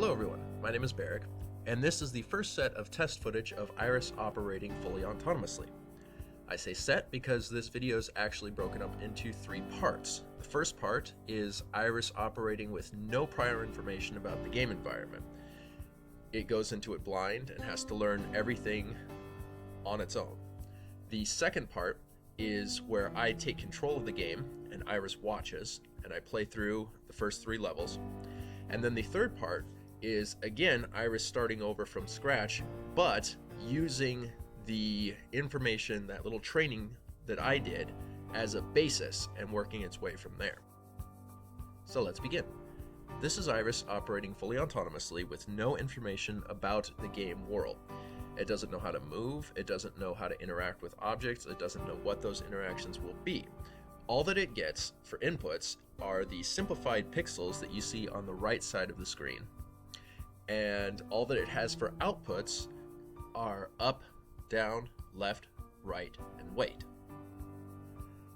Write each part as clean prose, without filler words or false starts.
Hello everyone, my name is Barrick, and this is the first set of test footage of IRIS operating fully autonomously. I say set because this video is actually broken up into 3 parts. The first part is IRIS operating with no prior information about the game environment. It goes into it blind and has to learn everything on its own. The second part is where I take control of the game and IRIS watches, and I play through the first 3 levels. And then the third part is, again, IRIS starting over from scratch, but using the information, that little training that I did, as a basis and working its way from there. So let's begin. This is IRIS operating fully autonomously with no information about the game world. It doesn't know how to move, it doesn't know how to interact with objects, it doesn't know what those interactions will be. All that it gets for inputs are the simplified pixels that you see on the right side of the screen. And all that it has for outputs are up, down, left, right, and wait.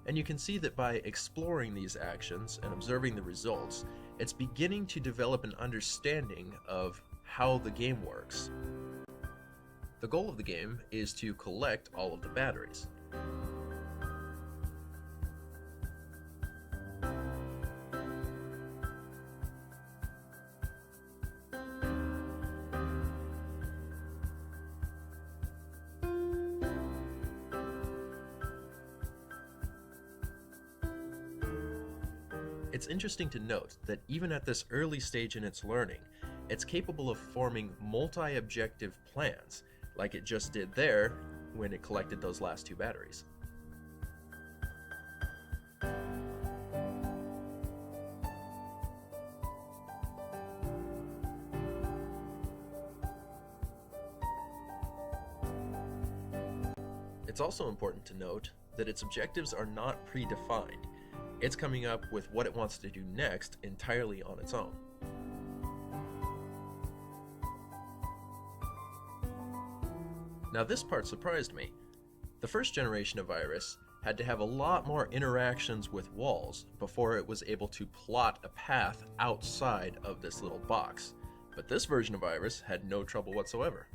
And you can see that by exploring these actions and observing the results, it's beginning to develop an understanding of how the game works. The goal of the game is to collect all of the batteries. It's interesting to note that even at this early stage in its learning, it's capable of forming multi-objective plans, like it just did there when it collected those last 2 batteries. It's also important to note that its objectives are not predefined. It's coming up with what it wants to do next entirely on its own. Now this part surprised me. The first generation of IRIS had to have a lot more interactions with walls before it was able to plot a path outside of this little box. But this version of IRIS had no trouble whatsoever.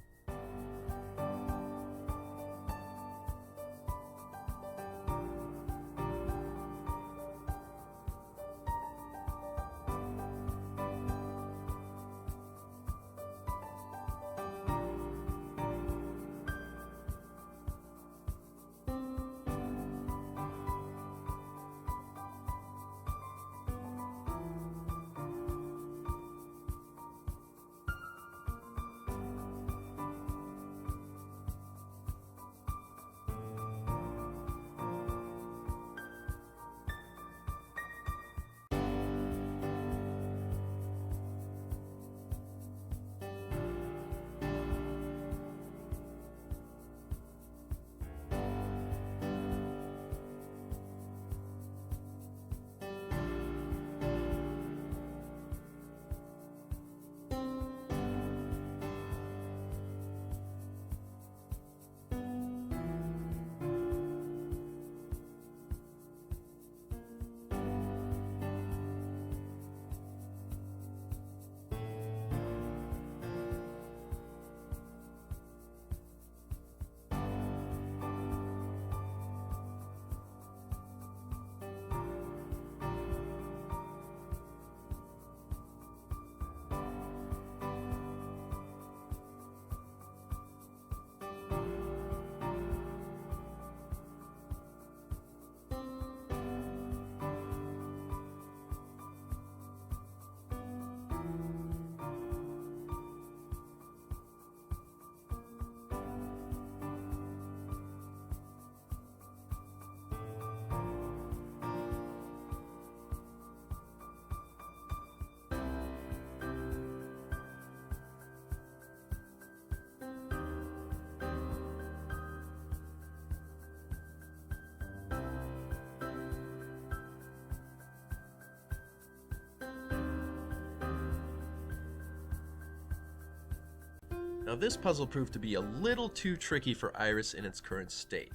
Now this puzzle proved to be a little too tricky for IRIS in its current state.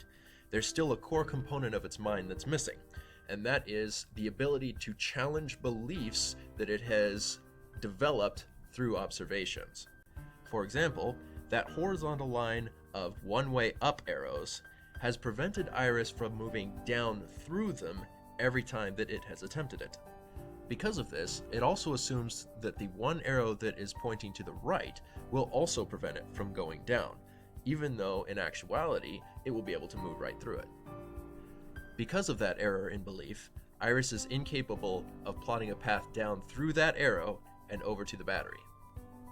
There's still a core component of its mind that's missing, and that is the ability to challenge beliefs that it has developed through observations. For example, that horizontal line of one-way up arrows has prevented IRIS from moving down through them every time that it has attempted it. Because of this, it also assumes that the one arrow that is pointing to the right will also prevent it from going down, even though in actuality it will be able to move right through it. Because of that error in belief, IRIS is incapable of plotting a path down through that arrow and over to the battery.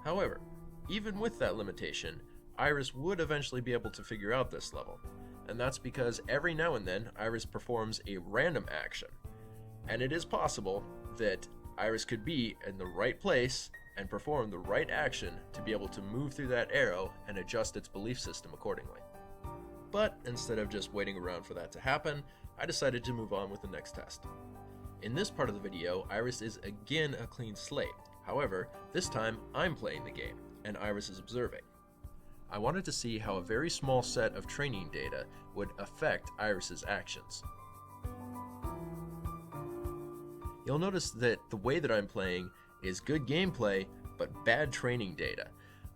However, even with that limitation, IRIS would eventually be able to figure out this level, and that's because every now and then IRIS performs a random action, and it is possible that IRIS could be in the right place and perform the right action to be able to move through that arrow and adjust its belief system accordingly. But instead of just waiting around for that to happen, I decided to move on with the next test. In this part of the video, IRIS is again a clean slate. However, this time I'm playing the game, and IRIS is observing. I wanted to see how a very small set of training data would affect IRIS's actions. You'll notice that the way that I'm playing is good gameplay, but bad training data.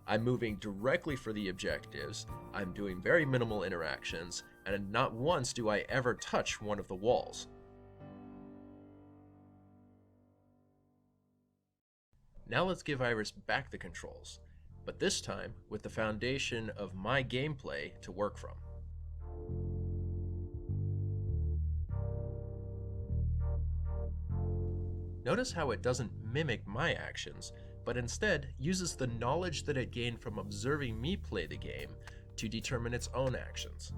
I'm moving directly for the objectives, I'm doing very minimal interactions, and not once do I ever touch one of the walls. Now let's give IRIS back the controls, but this time with the foundation of my gameplay to work from. Notice how it doesn't mimic my actions, but instead uses the knowledge that it gained from observing me play the game to determine its own actions.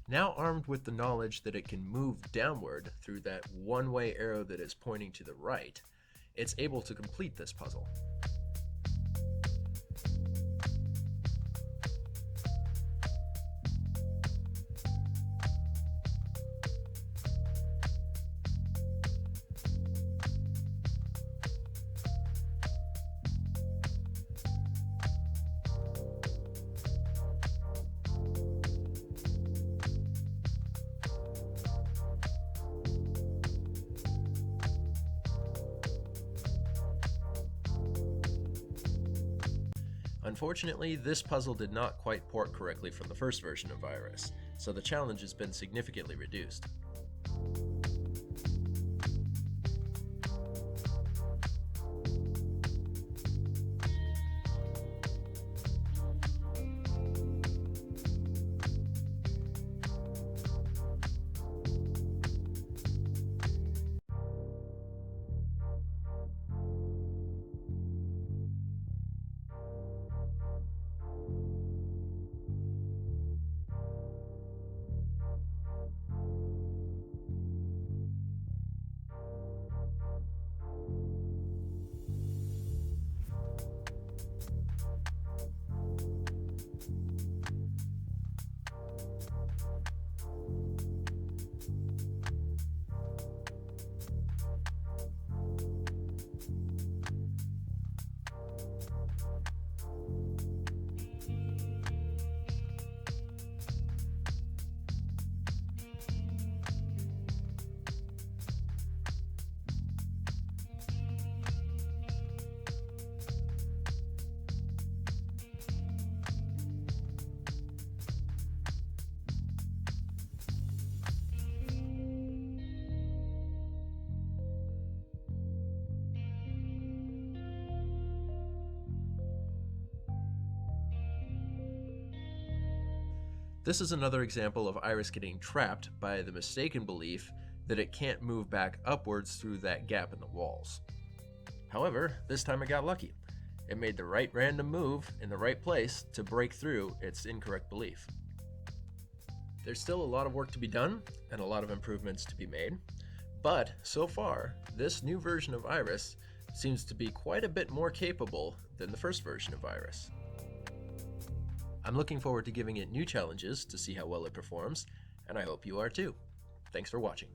Now armed with the knowledge that it can move downward through that one-way arrow that is pointing to the right, it's able to complete this puzzle. Unfortunately, this puzzle did not quite port correctly from the first version of AIRIS, so the challenge has been significantly reduced. This is another example of IRIS getting trapped by the mistaken belief that it can't move back upwards through that gap in the walls. However, this time it got lucky. It made the right random move in the right place to break through its incorrect belief. There's still a lot of work to be done and a lot of improvements to be made, but so far, this new version of IRIS seems to be quite a bit more capable than the first version of IRIS. I'm looking forward to giving it new challenges to see how well it performs, and I hope you are too. Thanks for watching.